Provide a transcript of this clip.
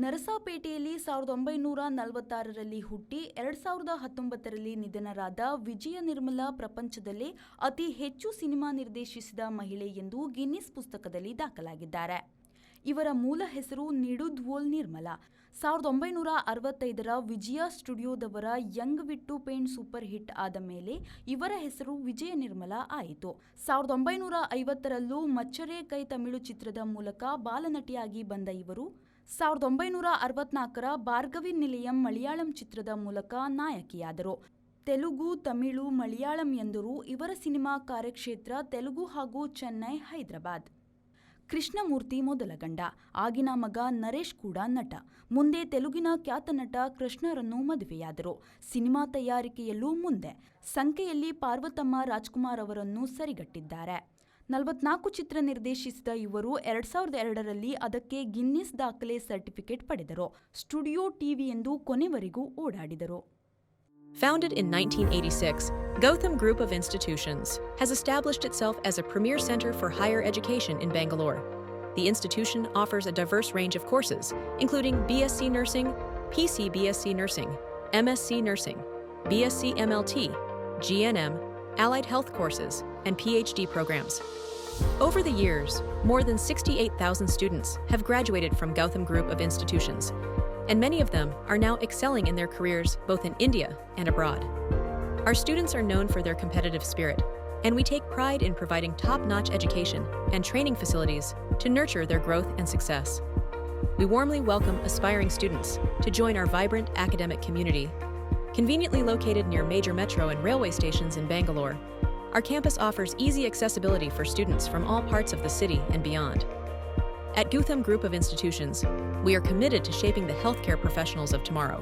ನರಸಾಪೇಟೆಯಲ್ಲಿ 1946ರಲ್ಲಿ ಹುಟ್ಟಿ 2019ರಲ್ಲಿ ನಿಧನರಾದ ವಿಜಯ ನಿರ್ಮಲಾ ಪ್ರಪಂಚದಲ್ಲೇ ಅತಿ ಹೆಚ್ಚು ಸಿನಿಮಾ ನಿರ್ದೇಶಿಸಿದ ಮಹಿಳೆ ಎಂದು ಗಿನ್ನಿಸ್ ಪುಸ್ತಕದಲ್ಲಿ ದಾಖಲಾಗಿದ್ದಾರೆ. ಇವರ ಮೂಲ ಹೆಸರು ನಿಡುಧ್ವೋಲ್ ನಿರ್ಮಲಾ. 1965ರ ವಿಜಯ ಸ್ಟುಡಿಯೋದವರ ಯಂಗ್ ವಿಟ್ಟು ಪೇಂಟ್ ಸೂಪರ್ ಹಿಟ್ ಆದ ಮೇಲೆ ಇವರ ಹೆಸರು ವಿಜಯ ನಿರ್ಮಲಾ ಆಯಿತು. 1950ರಲ್ಲೂ ಮಚ್ಚರೆ ಕೈ ತಮಿಳು ಚಿತ್ರದ ಮೂಲಕ ಬಾಲನಟಿಯಾಗಿ ಬಂದ ಇವರು 1964ರ ಭಾರ್ಗವಿ ನಿಲಯಂ ಮಲಯಾಳಂ ಚಿತ್ರದ ಮೂಲಕ ನಾಯಕಿಯಾದರು. ತೆಲುಗು, ತಮಿಳು, ಮಲಯಾಳಂ ಎಂದರೂ ಇವರ ಸಿನಿಮಾ ಕಾರ್ಯಕ್ಷೇತ್ರ ತೆಲುಗು ಹಾಗೂ ಚೆನ್ನೈ, ಹೈದರಾಬಾದ್. ಕೃಷ್ಣಮೂರ್ತಿ ಮೊದಲ ಗಂಡ. ಆಗಿನ ಮಗ ನರೇಶ್ ಕೂಡ ನಟ. ಮುಂದೆ ತೆಲುಗಿನ ಖ್ಯಾತ ನಟ ಕೃಷ್ಣರನ್ನು ಮದುವೆಯಾದರು. ಸಿನಿಮಾ ತಯಾರಿಕೆಯಲ್ಲೂ ಮುಂದೆ. ಸಂಖ್ಯೆಯಲ್ಲಿ ಪಾರ್ವತಮ್ಮ ರಾಜ್ಕುಮಾರ್ ಅವರನ್ನು ಸರಿಗಟ್ಟಿದ್ದಾರೆ. 44 ಚಿತ್ರ ನಿರ್ದೇಶಿಸಿದ ಇವರು 2002ರಲ್ಲಿ ಅದಕ್ಕೆ ಗಿನ್ನಿಸ್ ದಾಖಲೆ ಸರ್ಟಿಫಿಕೇಟ್ ಪಡೆದರು. ಸ್ಟುಡಿಯೋ ಟಿವಿ ಎಂದು ಕೊನೆವರೆಗೂ ಓಡಾಡಿದರು. Founded in 1986, Gautam Group of Institutions has established itself as a premier center for higher education in Bangalore. The institution offers a diverse range of courses, including BSc Nursing, PC BSc Nursing, MSc Nursing, BSc MLT, GNM, allied health courses, and PhD programs. Over the years, more than 68,000 students have graduated from Gautam Group of Institutions, and many of them are now excelling in their careers both in India and abroad. Our students are known for their competitive spirit, and we take pride in providing top-notch education and training facilities to nurture their growth and success. We warmly welcome aspiring students to join our vibrant academic community. Conveniently located near major metro and railway stations in Bangalore, our campus offers easy accessibility for students from all parts of the city and beyond. At Gautam Group of Institutions, we are committed to shaping the healthcare professionals of tomorrow.